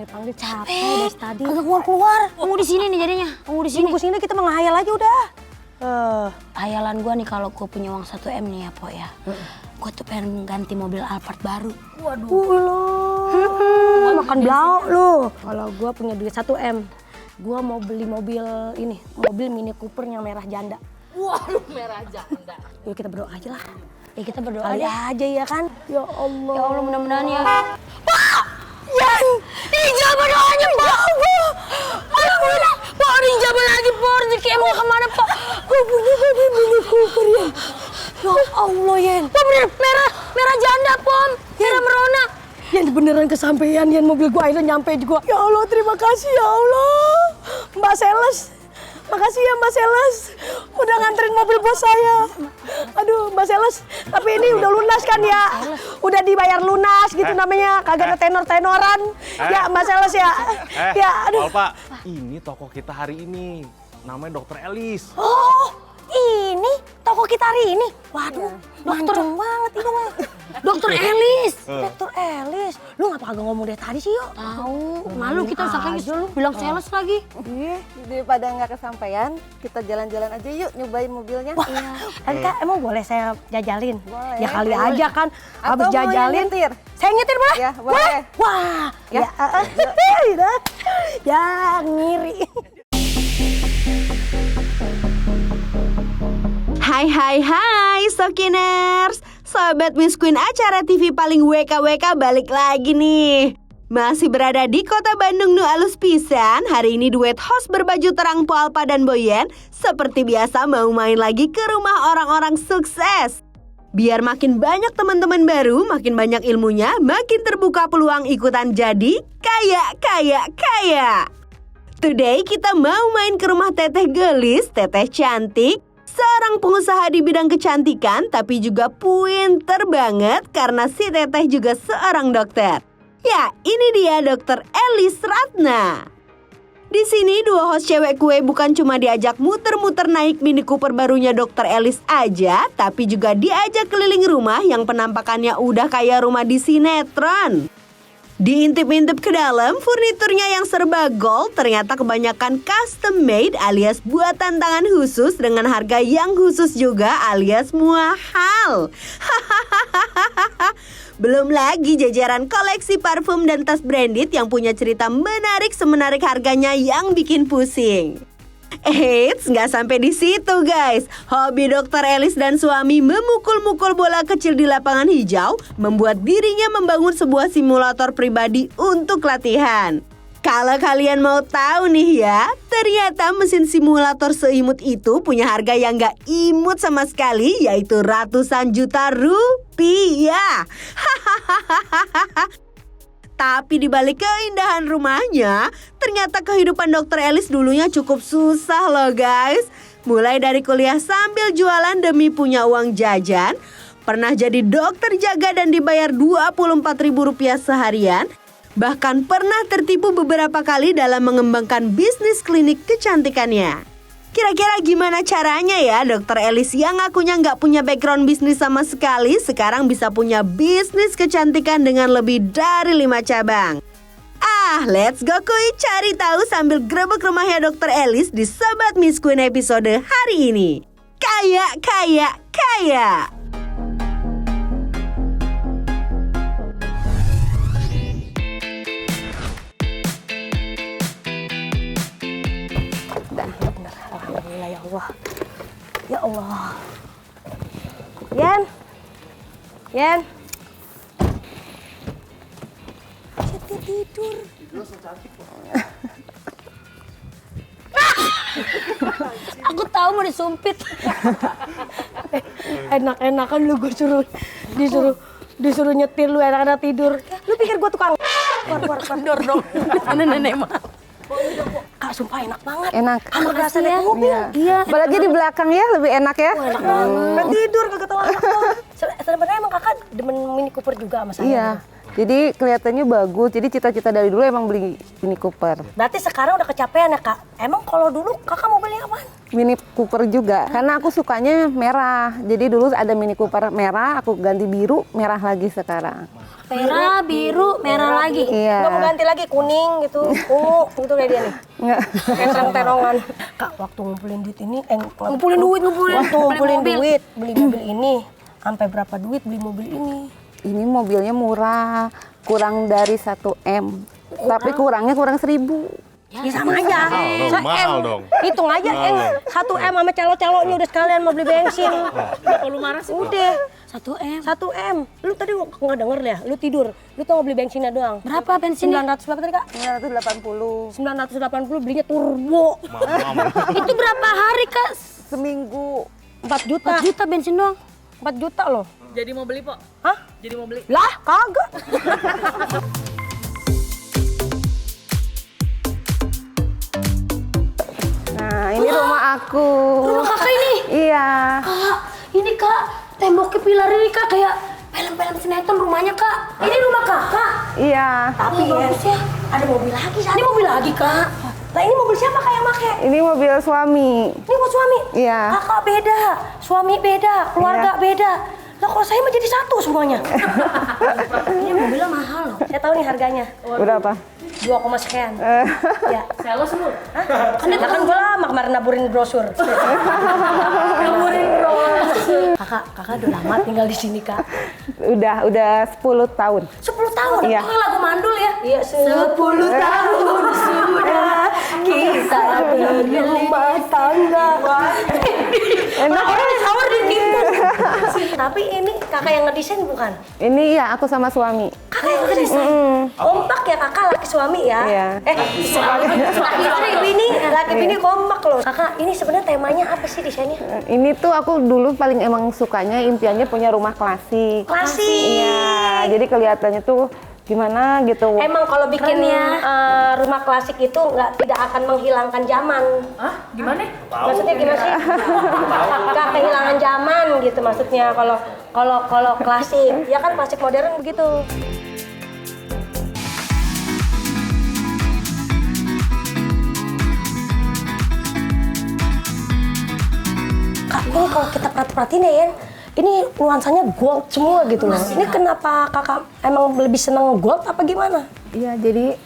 panggil capek dari tadi. Agak keluar. Tunggu di sini nih jadinya. Tunggu di sini. Tunggu sini kita menghayal aja udah. Hayalan gue nih kalau gue punya uang 1 M nih ya, Po ya. Gue tuh pengen ganti mobil Alphard baru. Waduh. Makan blau lu. Kalau gue punya duit 1 M, gue mau beli mobil ini, mobil Mini Cooper yang merah janda. Waduh, merah janda. Yuk kita berdoa aja lah. Ya kita berdoa Kali aja ya kan. Ya Allah. Ya Allah mudah-mudahan ya. Yan! Dijabah doanya, Pak. Alhamdulillah. Pak, dijabah lagi, Pak. Rezeki emang kemana, Pak? Gue punya mobil Mini Cooper ya. Ya Allah Yan. Pak bener, merah janda, Pom. Merah merona. Yan beneran kesampean Yan, mobil gue akhirnya nyampe juga. Ya Allah terima kasih ya Allah. Mbak Sales. Makasih ya Mbak Sales. Udah nganterin mobil bos saya. Aduh Mbak Sales. Tapi ini udah lunas kan ya? Udah dibayar lunas gitu namanya. Kagak ada tenor-tenoran. Ya Mbak Sales ya. Ya aduh. Pak, ini toko kita hari ini. Namanya Dokter Elis. Oh ini toko kita hari ini. Waduh mancung banget ini mah. Dokter Elis. Dokter Elis. Lu ngapa kagak ngomong dari tadi sih yuk? Tahu, malu kita saking bilang sales lagi. Iya, daripada nggak kesampaian, kita jalan-jalan aja yuk nyobain mobilnya. Wah, Kak, emang boleh saya jajalin? Boleh. Ya kali aja kan, habis Atau mau yang jajalin. nyetir? Saya nyetir boleh? Ya, boleh. Wah, Ya. Ya, ngiri. Hai Sokiners, Sobat Miss Queen acara TV paling WKWK balik lagi nih. Masih berada di kota Bandung nu alus pisan. Hari ini duet host berbaju terang Po Alpa dan Boyen seperti biasa mau main lagi ke rumah orang-orang sukses. Biar makin banyak teman-teman baru, makin banyak ilmunya, makin terbuka peluang ikutan jadi kaya. Today kita mau main ke rumah Teteh Gelis, Teteh cantik, seorang pengusaha di bidang kecantikan tapi juga pinter banget karena si Teteh juga seorang dokter. Ya, ini dia Dokter Elis Ratna. Di sini dua host cewek kue bukan cuma diajak muter-muter naik Mini Cooper barunya Dokter Elis aja, tapi juga diajak keliling rumah yang penampakannya udah kayak rumah di sinetron. Diintip-intip ke dalam, furniturnya yang serba gold ternyata kebanyakan custom made alias buatan tangan khusus dengan harga yang khusus juga alias mahal. Belum lagi jajaran koleksi parfum dan tas branded yang punya cerita menarik semenarik harganya yang bikin pusing. Eits, nggak sampai di situ guys. Hobi Dokter Elis dan suami memukul-mukul bola kecil di lapangan hijau membuat dirinya membangun sebuah simulator pribadi untuk latihan. Kalau kalian mau tahu nih ya, ternyata mesin simulator seimut itu punya harga yang nggak imut sama sekali, yaitu ratusan juta rupiah. Tapi dibalik keindahan rumahnya, ternyata kehidupan Dokter Elis dulunya cukup susah loh guys. Mulai dari kuliah sambil jualan demi punya uang jajan, pernah jadi dokter jaga dan dibayar Rp24.000 seharian, bahkan pernah tertipu beberapa kali dalam mengembangkan bisnis klinik kecantikannya. Kira-kira gimana caranya ya Dokter Elis yang ngakunya nggak punya background bisnis sama sekali sekarang bisa punya bisnis kecantikan dengan lebih dari 5 cabang? Let's go kuy cari tahu sambil grebek rumahnya Dokter Elis di Sobat Miss Queen episode hari ini. Kaya. Alhamdulillah ya Allah. Ya Allah. Yan. Dia tidur. Aku tahu mau disumpit. Enak-enakan lu gue disuruh nyetir lu enak-enak tidur. Lu pikir gue tukang keluar dong. Nenek mah. Kak sumpah enak banget. Enak. Sama berasa naik mobil. Iya. Apalagi di belakang ya lebih enak ya. Enak banget. Tidur kagak tahu anak tuh. Sebenarnya emang kakak demen Mini Cooper juga sama saya. Iya. Jadi kelihatannya bagus. Jadi cita-cita dari dulu emang beli Mini Cooper. Berarti sekarang udah kecapean ya kak? Emang kalau dulu kakak mau beli apaan? Mini Cooper juga, karena aku sukanya merah. Jadi dulu ada Mini Cooper merah, aku ganti biru, merah lagi sekarang. Merah, biru, merah lagi. Iya. Nggak mau ganti lagi kuning gitu, ungu gitu kayak dia nih. Nggak. Kayak terong-terongan. Kak, waktu ngumpulin duit ini, Ngumpulin duit, waktu ngumpulin mobil. duit, beli mobil ini, sampai berapa duit beli mobil ini? Ini mobilnya murah, kurang dari 1 M. Tapi kurang 1.000. Ya sama aja. Mahal dong. Hitung aja, 1 M sama calo-calonya udah sekalian mau beli bensin. Kalau marah sih. Udah. 1 M. 1 M. Lu tadi nggak denger ya? Lu tidur. Lu tuh mau beli bensinnya doang. Berapa bensinnya? 900 berapa tadi kak? 980. 980 belinya turbo. Itu berapa hari kak? Seminggu. 4 juta. 4 juta bensin doang. 4 juta loh. Jadi mau beli, Po? Hah? Jadi mau beli? Lah, kagak. Nah, ini rumah aku. Rumah kakak ini? Iya. Kak, ini kak, temboknya pilar ini kak kayak film-film sinetron rumahnya kak. Ini rumah kakak. Iya. Tapi bagus ya, ada mobil lagi. Ini mobil lagi kak. Lah ini mobil siapa kak yang make? Ini mobil suami. Ini buat suami? Iya. Kakak beda, suami beda, keluarga beda. Lah kalau saya mah jadi satu semuanya. Ini mobilnya mahal loh. Saya tahu nih harganya. Berapa? 2, sekian. Ya. Sales lu? Hah? Kan gue lama kemarin naburin brosur. Kakak udah lama tinggal di sini kak. Udah 10 tahun. 10 tahun. Iya. Kayak lagu mandul ya. Iya, 10 tahun sudah kita berumah tangga. Enak orang sahur di timbun. Tapi ini kakak yang ngedesain bukan? Ini ya aku sama suami. Kakak yang ngedesain. Kompak ya kakak laki suami ya. Iya. Laki bini kompak loh. Kakak ini sebenarnya temanya apa sih desainnya? Ini tuh aku dulu paling emang sukanya impiannya punya rumah klasik. Klasik. Iya, jadi kelihatannya tuh gimana gitu. Emang kalau bikin Keren ya. rumah klasik itu tidak akan menghilangkan zaman. Hah? Gimana? Maksudnya gimana sih? Nggak kehilangan zaman gitu maksudnya kalau klasik. Ya kan klasik modern begitu. Kak, ini kalau kita perhatiin ya, Yen, ini nuansanya gold semua gitu loh. Ini kenapa kakak emang lebih seneng gold apa gimana? Iya, jadi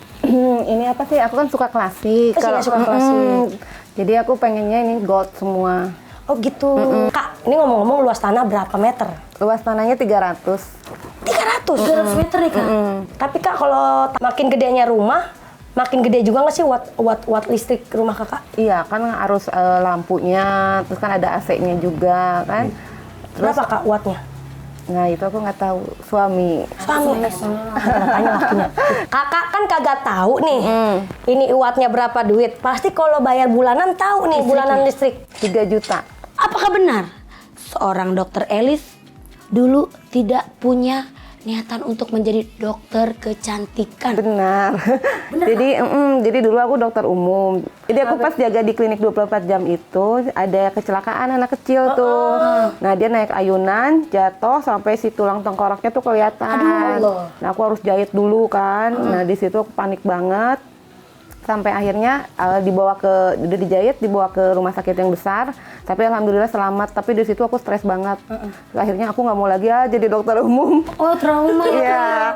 ini apa sih? Aku kan suka klasik. Oh, suka klasik. Jadi aku pengennya ini gold semua. Oh gitu. Kak, ini ngomong-ngomong luas tanah berapa meter? Luas tanahnya 300. 300 meter ya kak? Tapi kak kalau makin gedenya rumah, makin gede juga nggak sih watt listrik rumah kakak? Iya, kan harus lampunya, terus kan ada AC-nya juga kan. Berapa kak wattnya? Nah itu aku nggak tahu, suami. Makanya lakinya. Kakak kan kagak tahu nih, ini wattnya berapa duit. Pasti kalau bayar bulanan tahu nih bulanan listrik. 3 juta. Apakah benar seorang dokter Elis dulu tidak punya niatan untuk menjadi dokter kecantikan? Benar. Jadi dulu aku dokter umum. Jadi aku pas jaga di klinik 24 jam itu ada kecelakaan anak kecil tuh. Nah dia naik ayunan, jatuh sampai si tulang tengkoraknya tuh kelihatan. Nah aku harus jahit dulu kan. Nah di situ aku panik banget. Sampai akhirnya udah dijahit, dibawa ke rumah sakit yang besar. Tapi alhamdulillah selamat. Tapi di situ aku stres banget. Akhirnya aku nggak mau lagi jadi dokter umum. Oh trauma ya.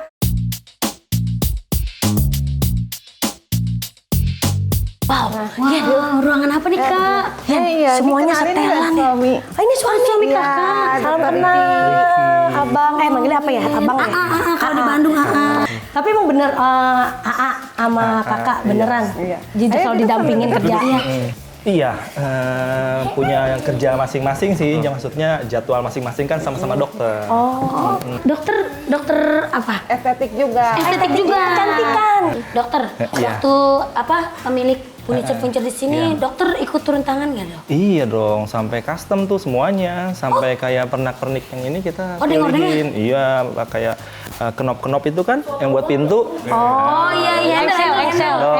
Iya. Wow, ruangan apa nih kak? Iya, semuanya ini setelan nih. suami. Ini suami Iya, kakak. Salam dokter kenal. Abang, manggilnya apa ya? Abang ya? Kalau di Bandung Tapi emang bener AA sama kakak beneran. Iya. Jadi selalu didampingin kerja. Iya, punya kerja masing-masing sih. Maksudnya jadwal masing-masing kan sama-sama dokter. Oh, dokter apa? Estetik juga. Estetik juga. Kecantikan. Dokter, Iya. waktu pemilik furniture di sini, dokter ikut turun tangan nggak dok? Iya dong, sampai custom tuh semuanya, sampai kayak pernak-pernik yang ini kita pilihin. Iya, kayak kenop-kenop itu kan yang buat pintu. Oh iya,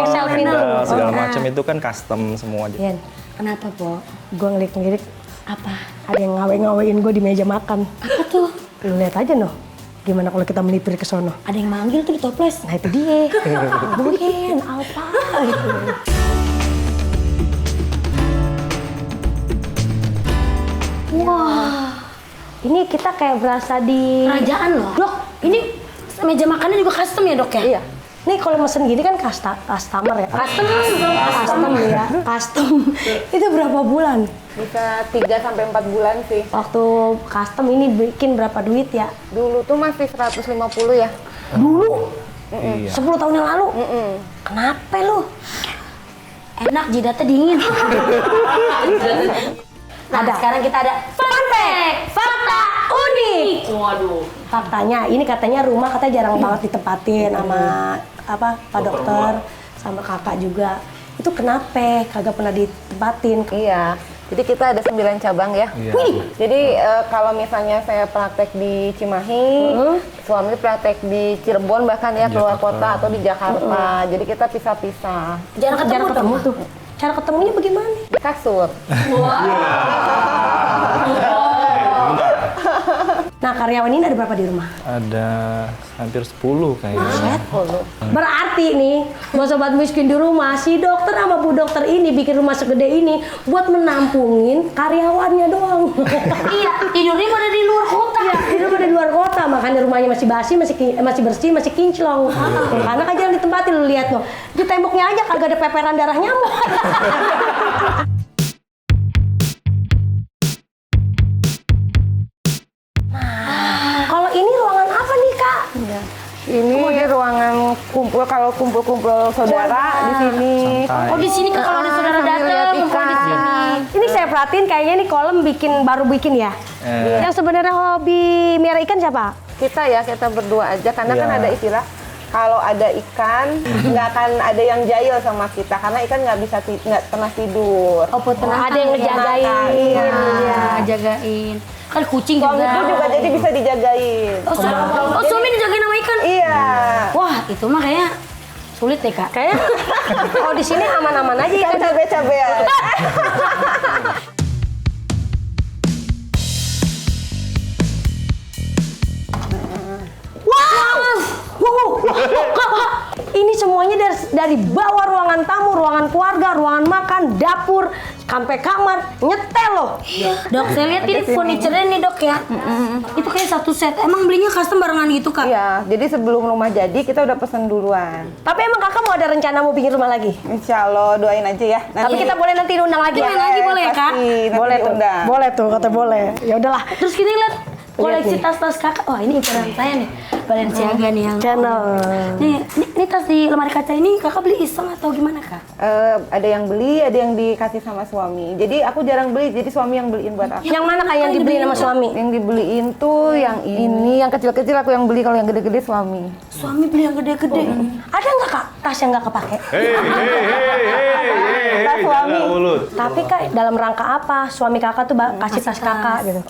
Excel pintu. Segala macam itu kan custom semua. Yen, Kenapa po? gue ngelirik-ngelirik Apa? ada yang ngawe-ngawein gue di meja makan. Apa tuh? Lu lihat aja noh. Gimana kalau kita melipir ke sono? Ada yang manggil tuh di toples. Nah itu dia. Bukan, Alfa. Gitu. Wah, Ini kita kayak berasa di... kerajaan loh. Dok, ini meja makannya juga custom ya dok ya? Iya. Nih kalau mesen gini kan customer ya. Custom ya. Custom. Itu berapa bulan? Bisa 3 sampai 4 bulan sih. Waktu custom ini bikin berapa duit ya? Dulu tuh masih 150 ya. Dulu? Iya. 10 tahun yang lalu? Kenapa lu? Enak, jidatnya dingin. Nah, sekarang kita ada fun fact, fakta unik. Waduh. Faktanya, ini katanya rumah katanya jarang banget ditempatin sama Pak Dokter, sama kakak juga. Itu kenapa kagak pernah ditempatin? Iya. Jadi kita ada 9 cabang ya. Iya. Jadi kalau misalnya saya praktek di Cimahi, suami praktek di Cirebon bahkan ya keluar kota atau di Jakarta. Jadi kita pisah-pisah Jarang ketemu tuh. Cara ketemunya bagaimana? di kasur. Nah, karyawan ini ada berapa di rumah? Ada hampir 10 kayaknya. Berarti nih, buat sobat miskin di rumah, si dokter sama bu dokter ini bikin rumah segede ini buat menampungin karyawannya doang. Iya, tidurnya pada di luar kota. Iya, tidur pada di luar kota, makanya rumahnya masih basi, masih bersih, masih kinclong. Karena kan jarang ditempatin, lu lihat loh. Di temboknya aja kagak ada peperan darah nyamuk. Kalau ini ruangan apa nih, Kak? Ini ruangan kumpul kalau kumpul-kumpul saudara di sini. Santai. Oh di sini kalau ada saudara sambil lihat datang, ikan. di sini. Ini saya perhatiin kayaknya nih kolam baru bikin ya. Yang sebenarnya hobi miara ikan siapa? Kita berdua aja karena kan Iya. ada istilah kalau ada ikan nggak akan ada yang jahil sama kita karena ikan nggak pernah tidur. Oh, ada yang ngejagain. Iya. Iya, jagain. Kan kucing Suamiku juga jadi bisa dijagain. Oh, suami dijagain sama ikan. Iya. Wah, itu mah kayaknya sulit deh, Kak. Kayaknya kalau di sini aman-aman aja ya. Ikan cabe-cabean. Wow. Kak, ini semuanya dari bawah ruangan tamu, ruangan keluarga, ruangan makan, dapur, sampai kamar, nyetel loh. Dok, saya lihat ini furniture-nya nih, Dok ya. Itu kayak satu set. Emang belinya custom barengan gitu, Kak? Iya, jadi sebelum rumah jadi kita udah pesen duluan. Tapi emang kakak mau ada rencana mau bikin rumah lagi? Insya Allah doain aja ya. Tapi kita boleh nanti undang lagi ya? Boleh lagi, boleh ya, Kak? Pasti, nanti Boleh tuh, diundang. boleh tuh, kata boleh. Ya udahlah. Terus kita lihat koleksi nih. tas-tas kakak. Wah, ini ikutan saya nih. Balenciaga nih yang Channel. Ini tas di lemari kaca ini kakak beli iseng atau gimana, Kak? Ada yang beli, ada yang dikasih sama suami. Jadi aku jarang beli, jadi suami yang beliin buat aku. Yang mana kak yang dibeliin sama suami? Yang dibeliin tuh yang ini, yang kecil-kecil aku yang beli, kalau yang gede-gede suami. Suami beli yang gede-gede. Ada nggak kak tas yang nggak kepake? Tas suami. Tapi kak dalam rangka apa? Suami kakak tuh kasih tas kakak gitu.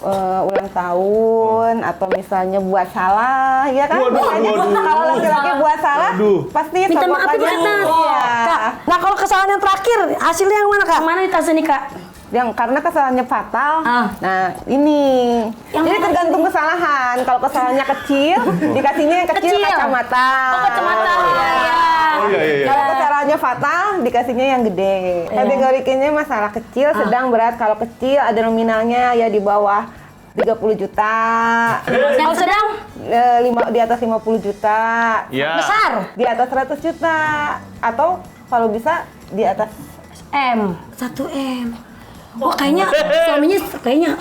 Ulang tahun atau misalnya buat salah, ya kan? Biasanya kalau laki-laki buat salah, pasti Minta sama maaf ya, pakai Kak. Iya. Kak, nah kalau kesalahan yang terakhir hasilnya yang mana kak? Mana di tas ini, Kak? Yang karena kesalahannya fatal. Ah. Nah, ini. Yang Jadi mana? tergantung kesalahan. Kalau kesalahannya kecil, dikasihnya yang kecil, Kecil. kacamata. Oh, kacamata. Kalau kesalahannya fatal, dikasihnya yang gede. Kategorinya masalah kecil, sedang, berat. Kalau kecil ada nominalnya ya di bawah 30 juta. Yang sedang? Di atas 50 juta. Ya. Besar. Di atas 100 juta. Atau kalau bisa di atas M. 1 M. Wah, kayaknya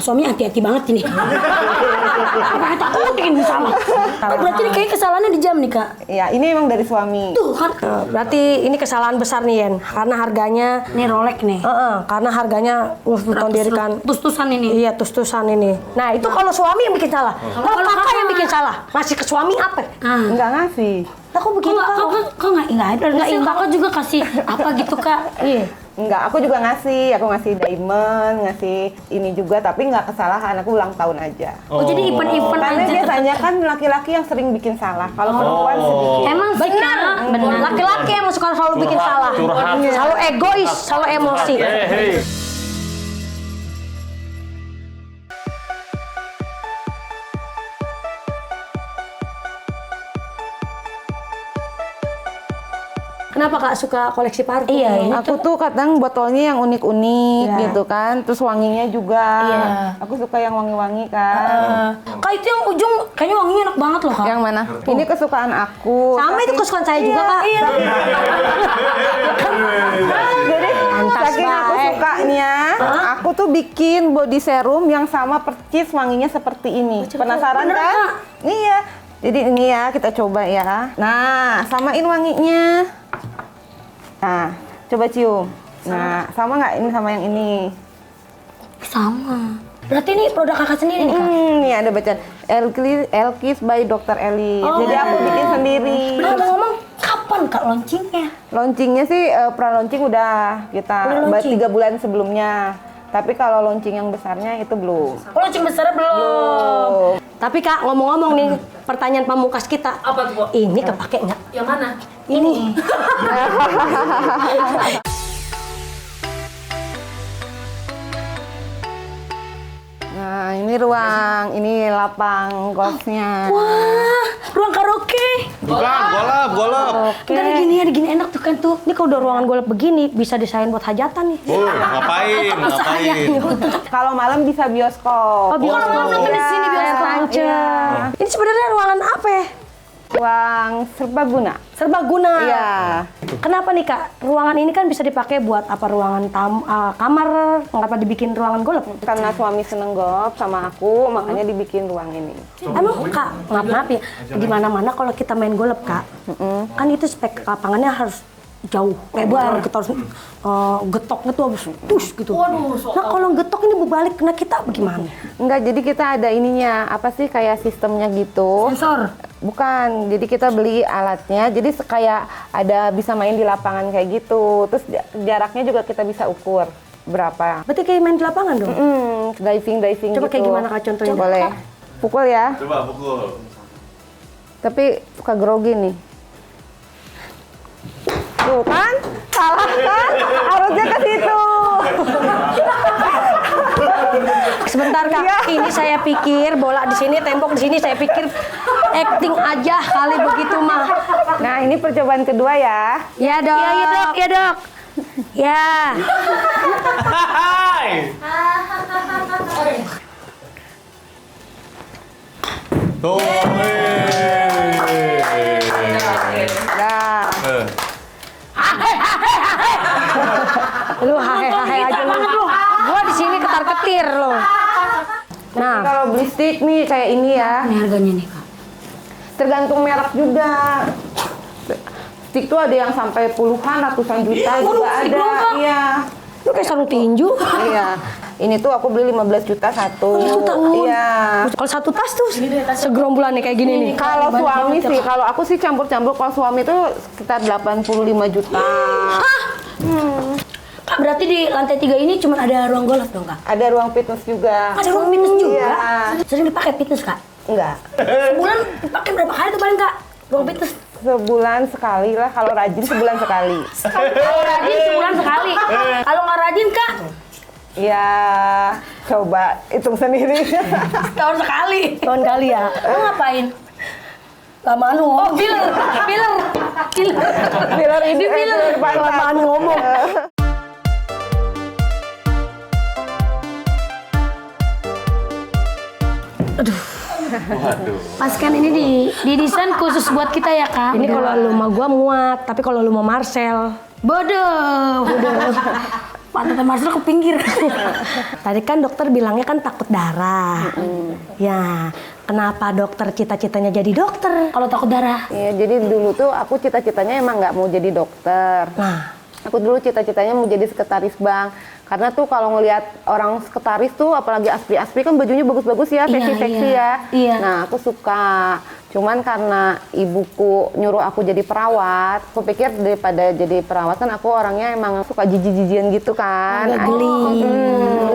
suaminya hati-hati banget ini. Apa takutin salah. Oh, berarti ini kayak kesalahannya di jam nih, Kak. ya ini emang dari suami. Tuh kan. Berarti ini kesalahan besar nih Yen, karena harganya. Ini Rolex nih. Karena harganya dirikan. Tus-tusan ini. Iya, tus-tusan ini. Nah, itu kalau suami yang bikin salah. Kalau kakak yang bikin salah, masih ke suami apa? Enggak ngasih. Lah kok begitu kak? Kok nggak ada? Kakak juga kasih apa gitu, Kak? Iya. Enggak, aku juga ngasih. Aku ngasih diamond, ngasih ini juga, tapi nggak kesalahan. Aku ulang tahun aja. Oh, jadi event-event Karena aja. biasanya kan laki-laki yang sering bikin salah. Kalau perempuan sedikit. Emang sih, Benar. Benar. Laki-laki yang suka selalu bikin salah. Selalu egois, selalu emosi. Kenapa Kak suka koleksi parfum? Iya, ini Aku tuh kadang botolnya yang unik-unik gitu kan, terus wanginya juga. Aku suka yang wangi-wangi kan. Kak itu yang ujung kayaknya wanginya enak banget loh Kak. Yang mana? Ini kesukaan aku. Sama itu kesukaan saya juga Kak. Iya. Jadi Pantas saking aku baik. sukanya, aku tuh bikin body serum yang sama percis wanginya seperti ini. Penasaran Bener, kan? Kak? Iya. Jadi ini ya kita coba ya. Nah, samain wanginya. Nah, coba cium. Nah, sama nggak ini sama yang ini? Sama. Berarti ini produk Kakak sendiri nih Kak? Nih ada bacaan Elkis by Dr. Elis. Jadi aku bikin sendiri. Ngomong-ngomong, kapan Kak launchingnya? Launchingnya sih pra-launching udah kita Udah launching? 3 bulan sebelumnya. Tapi kalau launching yang besarnya itu belum. Oh, launching besarnya belum. Tapi Kak, ngomong-ngomong nih, pertanyaan pamungkas kita. Apa tuh, Po? Ini kepake nggak? Yang mana? Ini. Nah, ini ruang, ini lapang golfnya. Wah, ruang karaoke. Bukan, golap. Enggak ada gini, ada gini enak tuh kan tuh. Ini kalau udah ruangan golf begini, bisa desain buat hajatan nih. Ngapain? Kalau malam bisa bioskop. Oh, bioskop. Nonton di sini bioskop. Iya. Ini sebenarnya ruangan apa ya? Ruang serbaguna. Serbaguna. Iya. Kenapa nih Kak? Ruangan ini kan bisa dipakai buat apa? Ruangan kamar, kenapa dibikin ruangan golf? Karena suami seneng golf sama aku, makanya dibikin ruang ini. Emang Kak, maaf ya, di mana-mana kalau kita main golf Kak, kan itu spek lapangannya harus jauh, lebar, kita harus getoknya tuh harus push gitu. Nah kalau getok ini berbalik kena kita bagaimana? Enggak, jadi kita ada ininya, apa sih kayak sistemnya gitu. Sensor. Bukan, jadi kita beli alatnya, jadi kayak ada bisa main di lapangan kayak gitu. Terus jaraknya juga kita bisa ukur berapa. Berarti kayak main di lapangan dong? Diving Coba gitu. kayak gimana Kak contohnya? Boleh. Pukul ya. Coba pukul. Tapi suka grogi nih. Tuh kan? Salah kan? Harusnya ke situ. Sebentar Kak, ini saya pikir bola di sini, tembok di sini, saya pikir acting aja kali begitu mah. Nah, ini percobaan kedua ya. Ya dok. Iya dok, ya dok. Ya. Hai. Tuh. Nah, Lu hahe-hahe aja lu. Gua di sini ketar-ketir lo. Nah, kalau beli stick nih kayak ini ya. ini harganya nih Kak. Tergantung merek juga. Stick tuh ada yang sampai puluhan, ratusan juta juga stick ada. doang, Kak? Iya. Lu kayak sarung tinju. Iya. Ini tuh aku beli 15 juta satu. Juta. Iya. Kalau satu tas tuh segerombolan nih kayak gini nih. Kalau suami sih, kalau aku sih campur-campur. Kalau suami tuh sekitar 85 juta. Kak, berarti di lantai 3 ini cuma ada ruang golf dong Kak? Ada ruang fitness juga. Ada ruang fitness juga? Iya. Sering dipakai fitness Kak? Enggak. Sebulan dipakai berapa kali tuh paling Kak? Ruang fitness? Sebulan sekali lah. Kalau rajin sebulan sekali. Kalau rajin sebulan sekali. Kalau nggak rajin Kak, Ya, coba hitung sendiri. setahun sekali. Setahun kali ya? Lo ngapain? Lamaan ngomong. Oh, filler. Filler ini Lamaan ngomong. Pas kan ini didesain khusus buat kita ya Kak. Ini kalau lu mau gua muat, tapi kalau lu mau Marcel, bodoh. Pantatnya Marcel ke pinggir. Tadi kan dokter bilangnya kan takut darah. Ya, kenapa dokter cita-citanya jadi dokter kalau takut darah? Ya, jadi dulu tuh aku cita-citanya emang nggak mau jadi dokter. Nah, Aku dulu cita-citanya mau jadi sekretaris bank. Karena tuh kalau ngelihat orang sekretaris tuh, apalagi aspri-aspri kan bajunya bagus-bagus ya, seksi-seksi ya. Iya. Nah, aku suka. Cuman karena ibuku nyuruh aku jadi perawat, aku pikir daripada jadi perawat kan aku orangnya emang suka jijik-jijian gitu kan. Agak geli.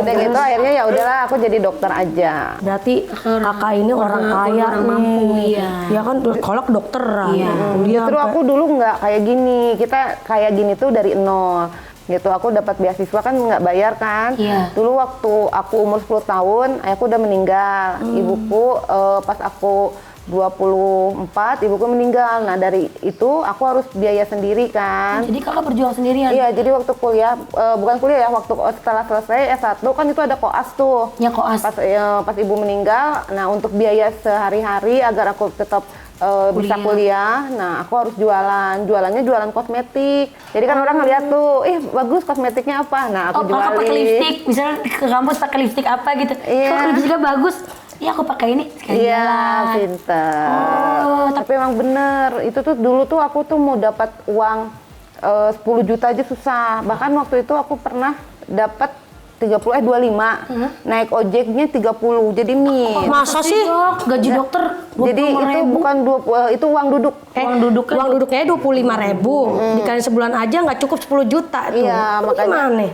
Udah gitu akhirnya ya udahlah aku jadi dokter aja. berarti kakak ini orang kaya nih. Ya kan kolak dokteran. Kuliah Justru aku dulu nggak kayak gini. Kita kayak gini tuh dari nol. Gitu, aku dapat beasiswa kan nggak bayar kan. Iya. Dulu waktu aku umur 10 tahun, ayahku udah meninggal. Ibuku pas aku 24 ibuku meninggal. Nah dari itu aku harus biaya sendiri kan. Jadi kakak berjuang sendirian? Iya, jadi waktu kuliah, bukan kuliah ya, waktu setelah selesai S1 kan itu ada koas tuh. Ya koas. Pas ibu meninggal, nah untuk biaya sehari-hari agar aku tetap bisa kuliah, nah aku harus jualannya jualan kosmetik. Jadi kan orang ngeliat tuh, bagus kosmetiknya apa, nah aku jualin. Kakak pakai lipstik, misalnya ke kampus pakai lipstik apa gitu. Iya. Kok lipstiknya bagus? Iya aku pakai ini sekali Iya, jalan. pinter. Oh, Tapi emang bener, itu tuh dulu tuh aku tuh mau dapat uang 10 juta aja susah. Bahkan waktu itu aku pernah dapat 25, naik ojeknya 30, jadi miss. Masa sih? Gaji dokter 25.000. Jadi itu bukan itu uang duduk. Uang duduknya 25.000. Dikali sebulan aja nggak cukup 10 juta tuh. Iya,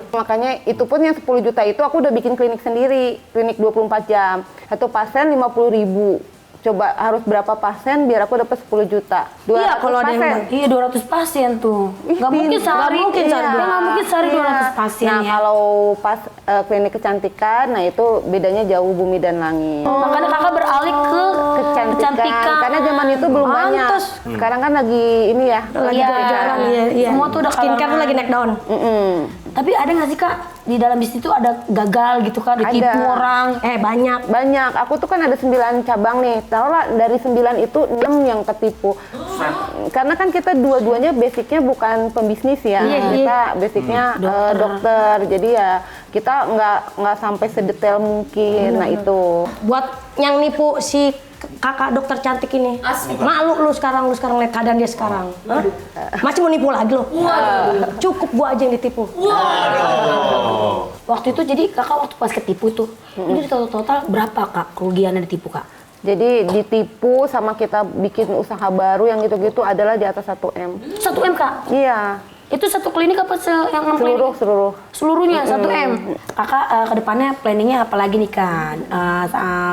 makanya itu pun yang 10 juta itu aku udah bikin klinik sendiri, klinik 24 jam. Satu pasien 50.000. Coba harus berapa pasien biar aku dapat 10 juta? 200 Iya, kalau ada pasien. yang 200 pasien tuh. Nggak mungkin pintar. sehari. Nggak mungkin sehari. Nggak mungkin sehari Iya. 200 pasien Nah, ya. kalau pas klinik kecantikan, nah itu bedanya jauh bumi dan langit. Makanya kakak beralih ke kecantikan. Karena zaman itu belum banyak. Pantes. Sekarang kan lagi ini ya. Lagi Iya. jarang, iya. Semua tuh udah skincare tuh kalangan. lagi naik daun. Tapi ada nggak sih kak di dalam bisnis itu ada gagal gitu kak, ditipu Ada. orang? Banyak. Banyak. Aku tuh kan ada 9 cabang nih. Taruhlah dari 9 itu 6 yang ketipu. Karena kan kita dua-duanya basicnya bukan pembisnis ya. Kita basicnya dokter. Jadi ya kita nggak sampai sedetail mungkin. Nah itu. Buat yang nipu si kakak dokter cantik ini. Malu lu sekarang lihat keadaan dia sekarang. Hah? Masih mau nipu lagi lo? Cukup gua aja yang ditipu. Waktu itu jadi kakak waktu pas ketipu tuh, ini total berapa kak kerugian yang ditipu kak? Jadi ditipu sama kita bikin usaha baru yang gitu-gitu adalah di atas 1M. 1M kak? Iya. Itu satu klinik apa yang Seluruh. Seluruhnya 1M. Kakak kedepannya planningnya apa lagi nih kan?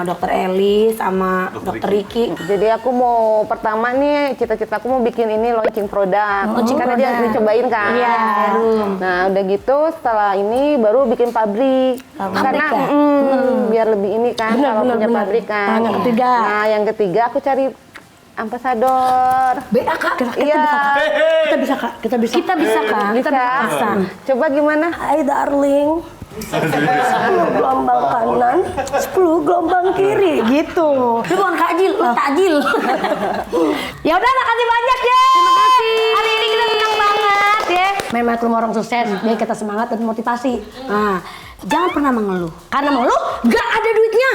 Dokter Elis sama Dokter Riki. Jadi aku mau pertama nih cita-citaku mau bikin ini launching produk. Karena dia dicobain kan. Iya. Nah udah gitu setelah ini baru bikin pabrik. Karena ya? biar lebih ini kan kalau punya pabrik kan. Yang ketiga. Nah yang ketiga aku cari ambasador. BA kak? Iya. Kita bisa kak. Kita bisa kak? Kita bisa. Coba gimana? Hai darling. 10 gelombang kanan, 10 gelombang kiri gitu. Lu bukan takjil, lu takjil. Ya udah, makasih banyak ya. Terima kasih. Hari ini kita senang banget ya. Memang ke rumah orang sukses, biar kita semangat dan motivasi. Nah, jangan pernah mengeluh. Karena mengeluh, gak ada duitnya.